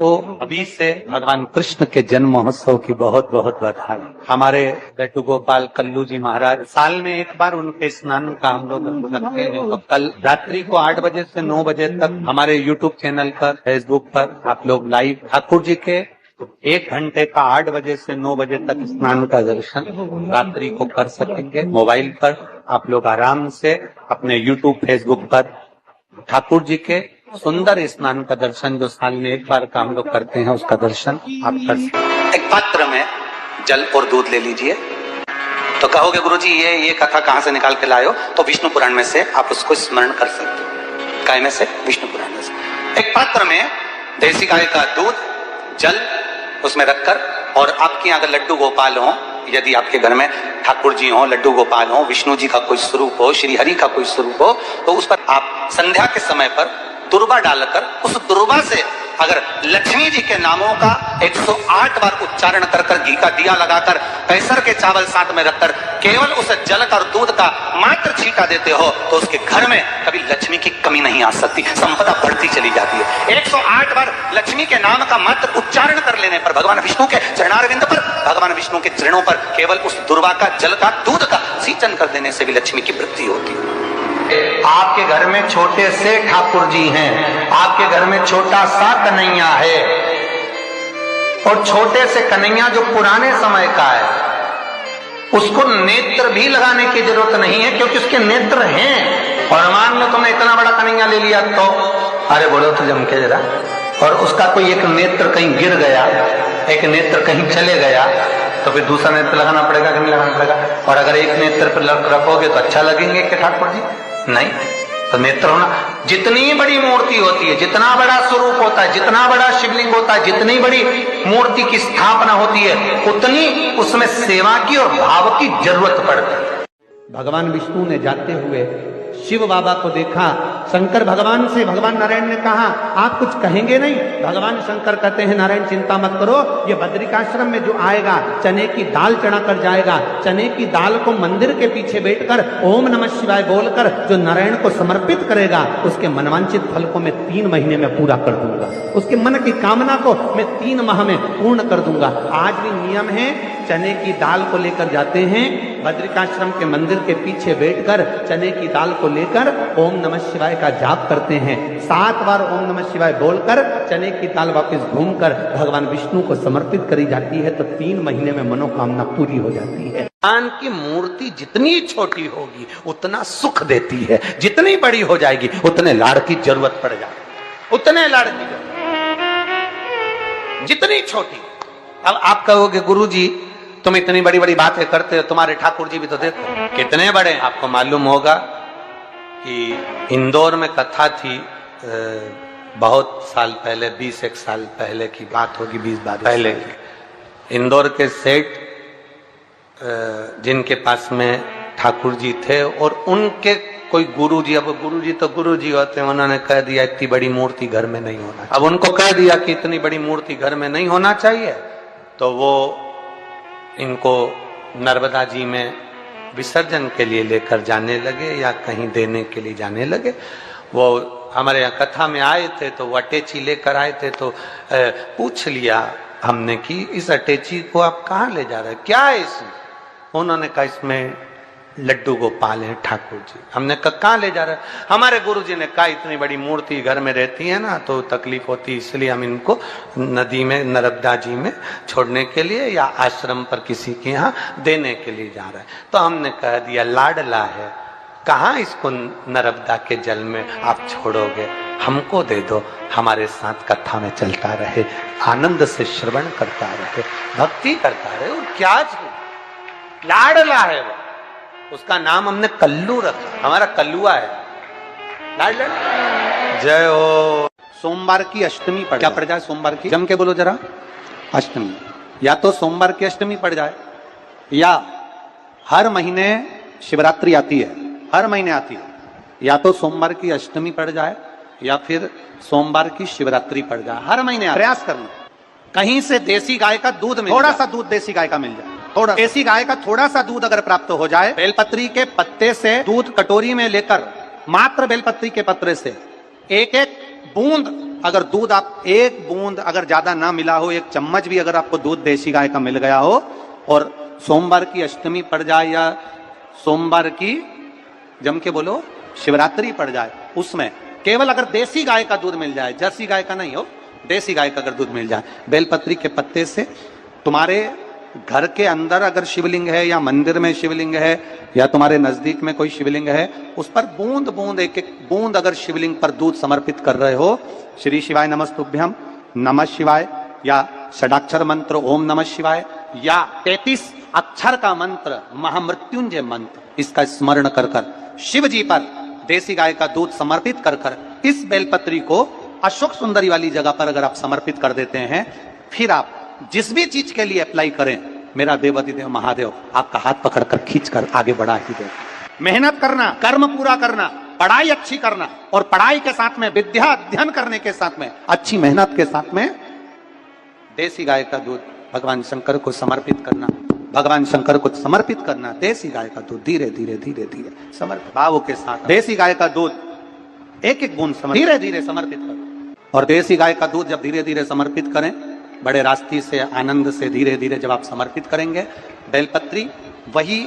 तो अभी से भगवान कृष्ण के जन्म महोत्सव की बहुत बहुत बधाई। हमारे लड्डू गोपाल कल्लू जी महाराज साल में एक बार उनके स्नान का हम लोग रखते हैं। तो कल रात्रि को 8 बजे से 9 बजे तक हमारे YouTube चैनल पर, फेसबुक पर आप लोग लाइव ठाकुर जी के 1 घंटे का 8 बजे से 9 बजे तक स्नान का दर्शन रात्रि को कर सकेंगे। मोबाइल पर आप लोग आराम से अपने YouTube, फेसबुक पर ठाकुर जी के सुंदर स्नान का दर्शन, जो साल में एक बार का हम लोग करते हैं, उसका दर्शन आप कर सकते हैं। एक पात्र में जल और दूध ले लीजिए। तो कहोगे गुरुजी ये कथा कहाँ से निकाल के लाए हो? तो विष्णु पुराण में से आप उसको स्मरण कर सकते हो। काय में से? विष्णु पुराण में से। एक पात्र में देसी गाय का दूध, जल उसमें रखकर, और आपके यहाँ अगर लड्डू गोपाल हो, यदि आपके घर में ठाकुर जी हो, लड्डू गोपाल हो, विष्णु जी का कोई स्वरूप हो, श्री हरि का कोई स्वरूप हो, तो उस पर आप संध्या के समय पर दुर्वा डालकर उस दुर्वा से अगर लक्ष्मी जी के नामों का 108 बार उच्चारण कर कर, घी का दिया लगाकर, कैसर के चावल साथ में रखकर केवल उस जल का और दूध का मात्र छींटा देते हो, तो उसके घर में कभी लक्ष्मी की कमी नहीं आ सकती, संपदा बढ़ती चली जाती है। 108 बार लक्ष्मी के नाम का मात्र उच्चारण कर लेने पर, भगवान विष्णु के चरणारविंद पर, भगवान विष्णु के चरणों पर केवल उस दुर्वा का, जल का, दूध का सिंचन कर देने से भी लक्ष्मी की वृद्धि होती है। आपके घर में छोटे से ठाकुर जी हैं, आपके घर में छोटा सा कन्हैया है, और छोटे से कन्हैया जो पुराने समय का है, उसको नेत्र भी लगाने की जरूरत नहीं है, क्योंकि उसके नेत्र हैं। और मान लो तुमने इतना बड़ा कन्हैया ले लिया, तो अरे बोलो तो जम के जरा, और उसका कोई एक नेत्र कहीं गिर गया, एक नेत्र कहीं चले गया, तो फिर दूसरा नेत्र लगाना पड़ेगा कि नहीं लगाना पड़ेगा? और अगर एक नेत्र पर रखोगे तो अच्छा लगेंगे कि ठाकुर जी? नहीं। तो नेत्र होना, जितनी बड़ी मूर्ति होती है, जितना बड़ा स्वरूप होता है, जितना बड़ा शिवलिंग होता है, जितनी बड़ी मूर्ति की स्थापना होती है, उतनी उसमें सेवा की और भाव की जरूरत पड़ती है। भगवान विष्णु ने जाते हुए शिव बाबा को देखा। शंकर भगवान से, भगवान नारायण ने कहा आप कुछ कहेंगे नहीं? भगवान शंकर कहते हैं नारायण चिंता मत करो, ये बद्रिकाश्रम में जो आएगा चने की दाल चढ़ा कर जाएगा, चने की दाल को मंदिर के पीछे बैठकर ओम नमः शिवाय बोलकर जो नारायण को समर्पित करेगा, उसके मनवांचित फल को मैं 3 महीने में पूरा कर दूंगा, उसके मन की कामना को मैं 3 माह में पूर्ण कर दूंगा। आज भी नियम है, चने की दाल को लेकर जाते हैं, बद्रिकाश्रम के मंदिर के पीछे बैठकर चने की दाल को लेकर ओम नमः शिवाय का जाप करते हैं। 7 बार ओम नमः शिवाय बोलकर चने की दाल वापस घूमकर भगवान विष्णु को समर्पित करी जाती है, तो 3 महीने में मनोकामना पूरी हो जाती है। भगवान की मूर्ति जितनी छोटी होगी उतना सुख देती है, जितनी बड़ी हो जाएगी उतने लाड़ की जरूरत पड़ जाएगी, उतने लाड़ की जरूरत। जितनी छोटी, अब आप कहोगे गुरुजी तुम इतनी बड़ी बड़ी बातें करते हो, तुम्हारे ठाकुर जी भी तो देखो कितने बड़े। आपको मालूम होगा कि इंदौर में कथा थी, बहुत साल पहले, 20 साल पहले की बात होगी, 20 बार पहले की। इंदौर के सेठ जिनके पास में ठाकुर जी थे, और उनके कोई गुरुजी, अब गुरुजी तो गुरुजी होते हैं, उन्होंने कह दिया इतनी बड़ी मूर्ति घर में नहीं होना। अब उनको कह दिया कि इतनी बड़ी मूर्ति घर में नहीं होना चाहिए, तो वो इनको नर्मदा जी में विसर्जन के लिए लेकर जाने लगे या कहीं देने के लिए जाने लगे। वो हमारे यहाँ कथा में आए थे, तो वो अटैची लेकर आए थे, तो पूछ लिया हमने कि इस अटैची को आप कहाँ ले जा रहे हैं, क्या है इसमें? उन्होंने कहा इसमें लड्डू गोपाल है ठाकुर जी। हमने कहा कहाँ ले जा रहे हैं? हमारे गुरुजी ने कहा इतनी बड़ी मूर्ति घर में रहती है ना, तो तकलीफ होती, इसलिए हम इनको नदी में, नर्मदा जी में छोड़ने के लिए या आश्रम पर किसी के यहाँ देने के लिए जा रहे हैं। तो हमने कह दिया लाडला है, कहाँ इसको नर्मदा के जल में आप छोड़ोगे, हमको दे दो, हमारे साथ कथा में चलता रहे, आनंद से श्रवण करता रहे, भक्ति करता रहे। और क्या लाडला है वो, उसका नाम हमने कल्लू रखा, हमारा कल्लुआ है, लाडला। जय हो। सोमवार की अष्टमी पड़, क्या पड़ जाए? सोमवार की, जम के बोलो जरा, अष्टमी। या तो सोमवार की अष्टमी पड़ जाए, या हर महीने शिवरात्रि आती है, हर महीने आती है, या तो सोमवार की अष्टमी पड़ जाए या फिर सोमवार की शिवरात्रि पड़ जाए, हर महीने प्रयास करना। कहीं से देसी गाय का दूध मिल, थोड़ा सा दूध देसी गाय का मिल जाए, थोड़ा देसी गाय का थोड़ा सा दूध अगर प्राप्त हो जाए, बेलपत्री के पत्ते से दूध कटोरी में लेकर, मात्र बेलपत्री के पत्रे से 1-1 बूंद अगर दूध आप एक बूंद अगर ज्यादा ना मिला हो, एक चम्मच भी अगर आपको दूध देसी गाय का मिल गया हो, और सोमवार की अष्टमी पड़ जाए या सोमवार की जम के बोलो शिवरात्रि पड़ जाए, उसमें केवल अगर देसी गाय का दूध मिल जाए, जर्सी गाय का नहीं हो, देसी गाय का अगर दूध मिल जाए, बेलपत्री के पत्ते से तुम्हारे घर के अंदर अगर शिवलिंग है या मंदिर में शिवलिंग है या तुम्हारे नजदीक में कोई शिवलिंग है, उस पर बूंद बूंद एक एक बूंद अगर शिवलिंग पर दूध समर्पित कर रहे हो, श्री शिवाय नमस्तुभ्यम, नमः शिवाय, या षडाक्षर मंत्र ओम नमः शिवाय, या 33 अक्षर का मंत्र महामृत्युंजय मंत्र, इसका स्मरण कर कर शिव जी पर देसी गाय का दूध समर्पित कर कर इस बेलपत्री को अशोक सुंदरी वाली जगह पर अगर आप समर्पित कर देते हैं, फिर आप जिस भी चीज के लिए अप्लाई करें, मेरा देवाधिदेव महादेव आपका हाथ पकड़कर खींचकर आगे बढ़ा ही दे। मेहनत करना, कर्म पूरा करना, पढ़ाई अच्छी करना, और पढ़ाई के साथ में विद्या अध्ययन करने के साथ में अच्छी मेहनत के साथ में देसी गाय का दूध भगवान शंकर को समर्पित करना, भगवान शंकर को समर्पित करना। देसी गाय का दूध धीरे धीरे धीरे धीरे समर्पित भावों के साथ देसी गाय का दूध एक एक बूंद धीरे धीरे समर्पित करो। और देसी गाय का दूध जब धीरे धीरे समर्पित करें, बड़े रास्ते से आनंद से धीरे धीरे जब आप समर्पित करेंगे, बेलपत्री वही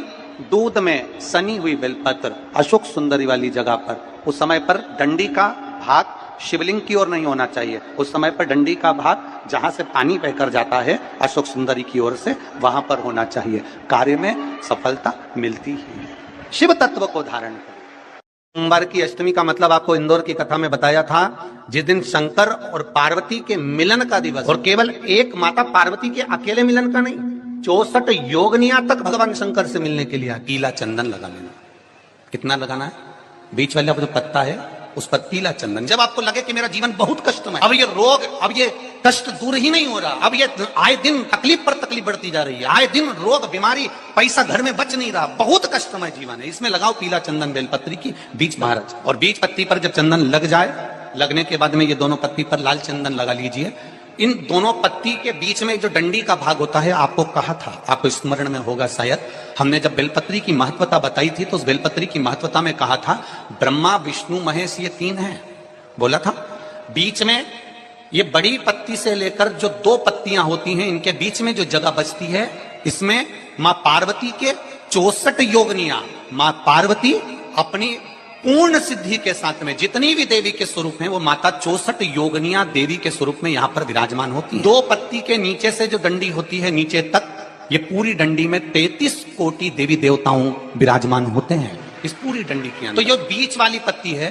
दूध में सनी हुई बेलपत्र अशोक सुंदरी वाली जगह पर, उस समय पर डंडी का भाग शिवलिंग की ओर नहीं होना चाहिए, उस समय पर डंडी का भाग जहां से पानी बहकर जाता है अशोक सुंदरी की ओर से, वहां पर होना चाहिए। कार्य में सफलता मिलती ही है। शिव तत्व को धारण करें। सोमवार की अष्टमी का मतलब आपको इंदौर की कथा में बताया था, जिस दिन शंकर और पार्वती के मिलन का दिवस, और केवल एक माता पार्वती के अकेले मिलन का नहीं, 64 योगनिया तक भगवान शंकर से मिलने के लिए पीला चंदन लगा लेना। कितना लगाना है? बीच वाला जो पत्ता है उस पर पीला चंदन। जब आपको लगे कि मेरा जीवन बहुत कष्टमय, अब ये रोग, अब ये कष्ट दूर ही नहीं हो रहा, अब ये आए दिन तकलीफ पर तकलीफ बढ़ती जा रही है, आए दिन रोग बीमारी, पैसा घर में बच नहीं रहा, बहुत कष्टमय जीवन है, इसमें लगाओ पीला चंदन बेलपत्री की बीच महाराज। और बीच पत्ती पर जब चंदन लग जाए, लगने के बाद में ये दोनों पत्ती पर लाल चंदन लगा लीजिए। इन दोनों पत्ती के बीच में जो डंडी का भाग होता है, आपको कहा था, आपको स्मरण में होगा शायद, हमने जब बेलपत्री की महत्वता बताई थी तो उस बेलपत्री की महत्वता में कहा था ब्रह्मा विष्णु महेश ये 3 हैं, बोला था। बीच में ये बड़ी पत्ती से लेकर जो 2 पत्तियां होती हैं, इनके बीच में जो जगह बचती है, इसमें मां पार्वती के 64 योगनिया, मां पार्वती अपनी पूर्ण सिद्धि के साथ में जितनी भी देवी के स्वरूप हैं, वो माता 64 योगनिया देवी के स्वरूप में यहां पर विराजमान होती है। 2 पत्ती के नीचे से जो डंडी होती है नीचे तक, ये पूरी डंडी में 33 कोटि देवी देवताओं विराजमान होते हैं इस पूरी डंडी के अंदर। तो जो बीच वाली पत्ती है,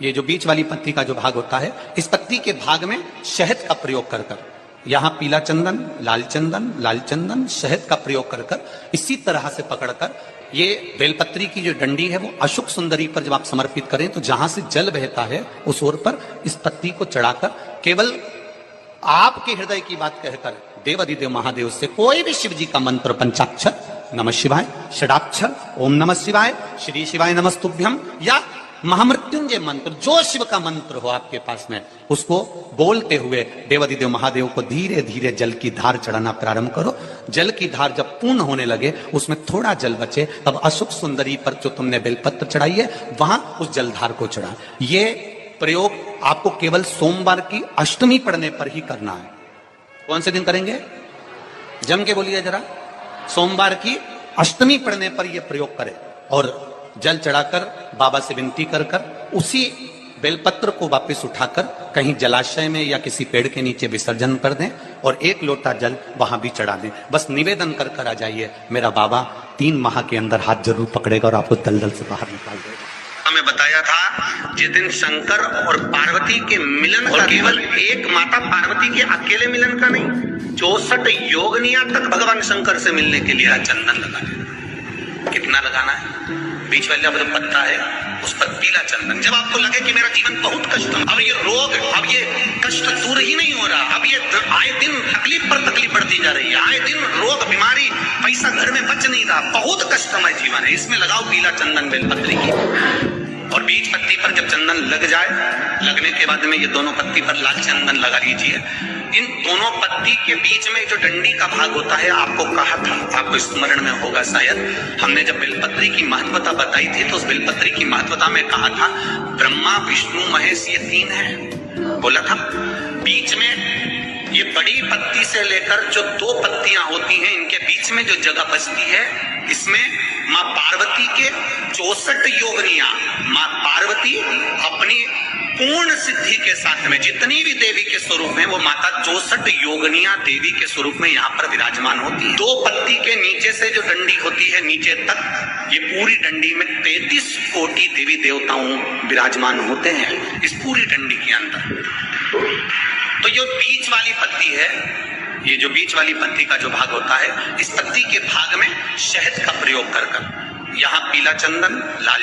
ये जो बीच वाली पत्ती का जो भाग होता है, इस पत्ती के भाग में शहद का प्रयोग कर कर, यहां पीला चंदन, लाल चंदन, शहद का प्रयोग कर कर, इसी तरह से पकड़कर ये बेलपत्री की जो डंडी है वो अशोक सुंदरी पर जब आप समर्पित करें, तो जहां से जल बहता है उस ओर पर इस पत्ती को चढ़ाकर केवल आपके हृदय की बात कहकर देवाधिदेव महादेव से कोई भी शिव जी का मंत्र, पंचाक्षर नमः शिवाय, षडाक्षर ओम नमः शिवाय, श्री शिवाय नमस्तुभ्यम, या महामृत्युंजय मंत्र, जो शिव का मंत्र हो आपके पास में, उसको बोलते हुए देवाधिदेव महादेव को धीरे धीरे जल की धार चढ़ाना प्रारंभ करो। जल की धार जब पूर्ण होने लगे, उसमें थोड़ा जल बचे, तब अशोक सुंदरी पर जो तुमने बेलपत्र चढ़ाई है वहां उस जलधार को चढ़ा। ये प्रयोग आपको केवल सोमवार की अष्टमी पढ़ने पर ही करना है। कौन से दिन करेंगे? जम के बोलिए जरा। सोमवार की अष्टमी पढ़ने पर यह प्रयोग करें, और जल चढ़ाकर बाबा से विनती कर कर उसी बेलपत्र को वापस उठाकर कहीं जलाशय में या किसी पेड़ के नीचे विसर्जन कर दें, और 1 लोटा जल वहां भी चढ़ा दें। बस निवेदन कर कर आ जाइए, मेरा बाबा 3 माह के अंदर हाथ जरूर पकड़ेगा और आपको दलदल से बाहर निकाल देगा। हमें बताया था जिस दिन शंकर और पार्वती के मिलन, और केवल एक माता पार्वती के अकेले मिलन का नहीं, 64 योगनिया तक भगवान शंकर से मिलने के लिए चंदन लगाना। कितना लगाना है? बीच वाला जो पत्ता है उस पर पीला चंदन। जब आपको लगे कि मेरा जीवन बहुत कष्ट, अब ये रोग, अब ये कष्ट दूर ही नहीं हो रहा, अब ये आए दिन तकलीफ पर तकलीफ बढ़ती जा रही है, आए दिन रोग बीमारी, पैसा घर में बच नहीं रहा, बहुत कष्टमय जीवन है, इसमें लगाओ पीला चंदन बेलपत्री की। और बीच पत्ती पर जब चंदन लग जाए, लगने के बाद में ये दोनों पत्ती पर लाल चंदन लगा लीजिए। इन दोनों पत्ती के बीच में जो डंडी का भाग होता है, आपको कहा था, आपको स्मरण में होगा शायद, हमने जब बेलपत्री की महत्वता बताई थी तो उस बेलपत्री की महत्वता में कहा था ब्रह्मा विष्णु महेश ये 3 हैं। बोला था। बीच में ये बड़ी पत्ती से लेकर जो 2 पत्तियां होती हैं, इनके बीच में जो जगह बचती है, इसमें माँ पार्वती के 64 योगनियां, माँ पार्वती अपनी पूर्ण सिद्धि के साथ में जितनी भी देवी के स्वरूप में, वो माता 64 योगनियां देवी के स्वरूप में यहाँ पर विराजमान होती है। 2 पत्ती के नीचे से जो डंडी होती है नीचे तक, ये पूरी डंडी में 33 कोटि देवी देवताओं विराजमान होते हैं इस पूरी डंडी के अंदर। तो जो बीच वाली पत्ती है, ये जो बीच वाली पत्ती का जो भाग होता है, इस पत्ती के भाग में शहद का प्रयोग कर यहाँ पीला चंदन, लाल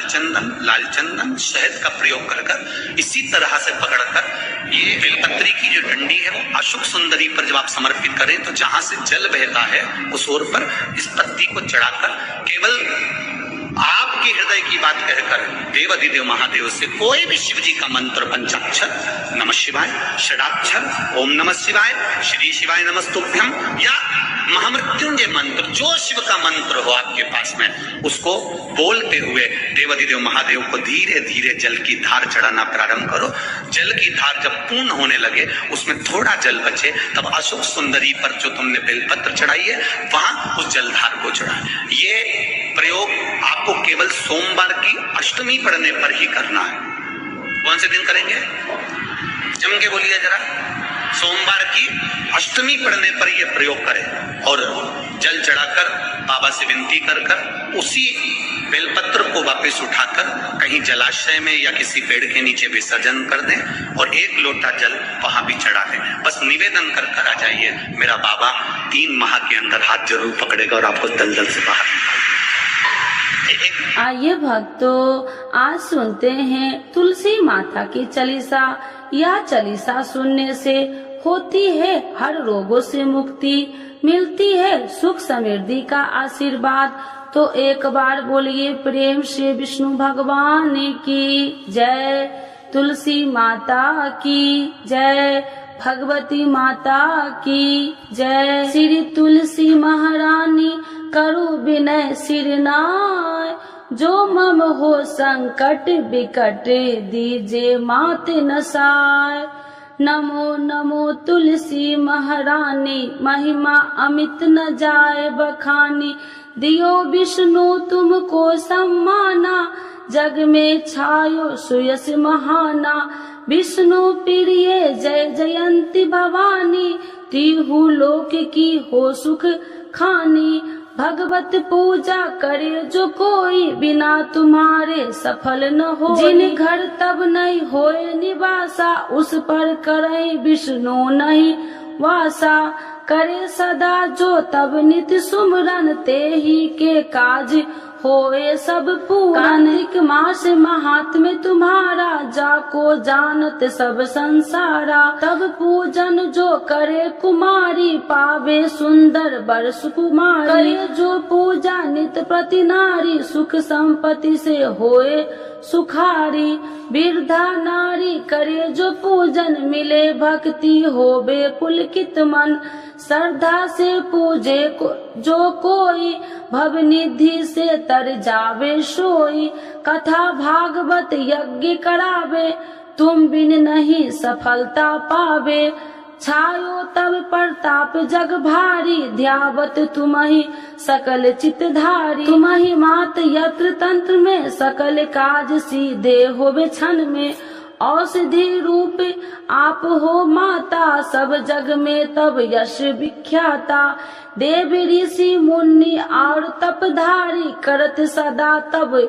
चंदन, शहद का प्रयोग कर इसी तरह से पकड़कर ये बेलपत्री की जो डंडी है वो अशुक सुंदरी पर जब आप समर्पित करें तो जहां से जल बहता है उस ओर पर इस पत्ती को चढ़ाकर केवल आपके हृदय की बात कहकर देवाधिदेव महादेव से कोई भी शिव जी का मंत्र, पंचाक्षर, नमः शिवाय, षडाक्षर, ओम नमः शिवाय, श्री शिवाय नमस्तुभ्यम, या महामृत्युंजय मंत्र, जो शिव का मंत्र हो आपके पास में, उसको बोलते हुए देवाधिदेव महादेव को धीरे धीरे जल की धार चढ़ाना प्रारंभ करो। जल की धार जब पूर्ण होने लगे, उसमें थोड़ा जल बचे, तब अशोक सुंदरी पर जो तुमने बेलपत्र चढ़ाई है वहां उस जलधार को चढ़ा। ये प्रयोग आपको केवल सोमवार की अष्टमी पढ़ने पर ही करना है। कौन से दिन करेंगे? जम के बोलिए जरा। सोमवार की अष्टमी पढ़ने पर यह प्रयोग करें और जल चढ़ाकर बाबा से विनती कर उसी बेलपत्र को वापस उठाकर कहीं जलाशय में या किसी पेड़ के नीचे विसर्जन कर दें और 1 लोटा जल वहां भी चढ़ा दें। बस निवेदन कर आ जाइए, मेरा बाबा 3 माह के अंदर हाथ जरूर पकड़ेगा और आपको दलदल से बाहर निकालेगा। आइए भक्तों, आज सुनते हैं तुलसी माता की चालीसा। यह चालीसा सुनने से होती है हर रोगों से मुक्ति, मिलती है सुख समृद्धि का आशीर्वाद। तो एक बार बोलिए प्रेम से विष्णु भगवान की जय, तुलसी माता की जय, भगवती माता की जय। श्री तुलसी महारानी करो विनय सिरनाय, जो मम हो संकट विकट दीजे मात नसाय। नमो नमो तुलसी महारानी, महिमा अमित न जाए बखानी। दियो विष्णु तुमको सम्माना, जग में छायो सुयस महाना। विष्णु प्रिय जय जयंती भवानी, तिहु लोक की हो सुख खानी। भगवत पूजा करे जो कोई, बिना तुम्हारे सफल न हो। जिन घर तब नहीं होए निवासा, उस पर करे विष्णु नहीं वासा। करे सदा जो तब नित सुमरन, ते ही के काज होए सब पूर्ण। कार्तिक मास महात्म्य तुम्हारा, जाको जानत सब संसारा। तब पूजन जो करे कुमारी, पावे सुंदर वर सुकुमारी। करे जो पूजा नित प्रति नारी, सुख संपत्ति से होए सुखारी। वृद्धा नारी करे जो पूजन, मिले भक्ति होवे पुलकित मन। श्रद्धा से पूजे जो कोई, भव निधि से तर जावे सोई। कथा भागवत यज्ञ करावे, तुम बिन नहीं सफलता पावे। छायो तब प्रताप जग भारी, ध्यावत तुम्हि सकल चितधारी। तुम्हि मात यत्र तंत्र में, सकल काज सीधे होवे क्षण में। औषधि रूप आप हो माता, सब जग में तब यश विख्याता। देव ऋषि मुनि और तपधारी, करत सदा तब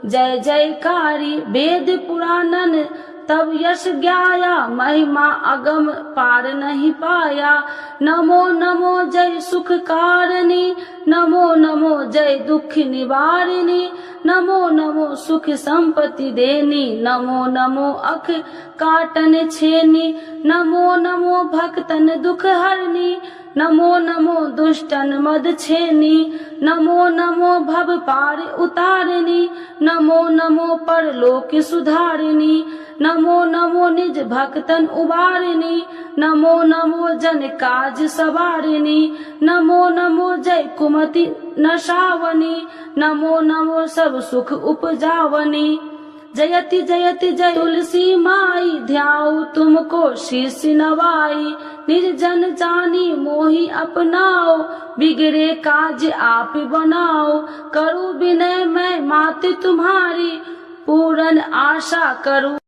जय जयकारी। वेद पुराणन तब यश ज्ञाया, महिमा अगम पार नहीं पाया। नमो नमो जय सुख कारिणी, नमो नमो जय दुख निवारिणी। नमो नमो सुख संपत्ति देनी, नमो नमो अख काटन छेनी। नमो नमो भक्तन दुख हरनी, नमो नमो दुष्टन मद छेनी। नमो नमो भव पार उतारिणी, नमो नमो परलोक सुधारिणी। नमो नमो निज भक्तन उबारिणी, नमो नमो जन काज सवारिणी। नमो नमो जय कुमति नशावनी, नमो नमो सब सुख उपजावनी। जयति जयति जय तुलसी माई, ध्याऊ तुमको शीश नवाई। निज जन जानी मोहि अपनाओ, बिगड़े काज आप बनाओ। करूँ विनय मैं मात तुम्हारी, पूर्ण आशा करूँ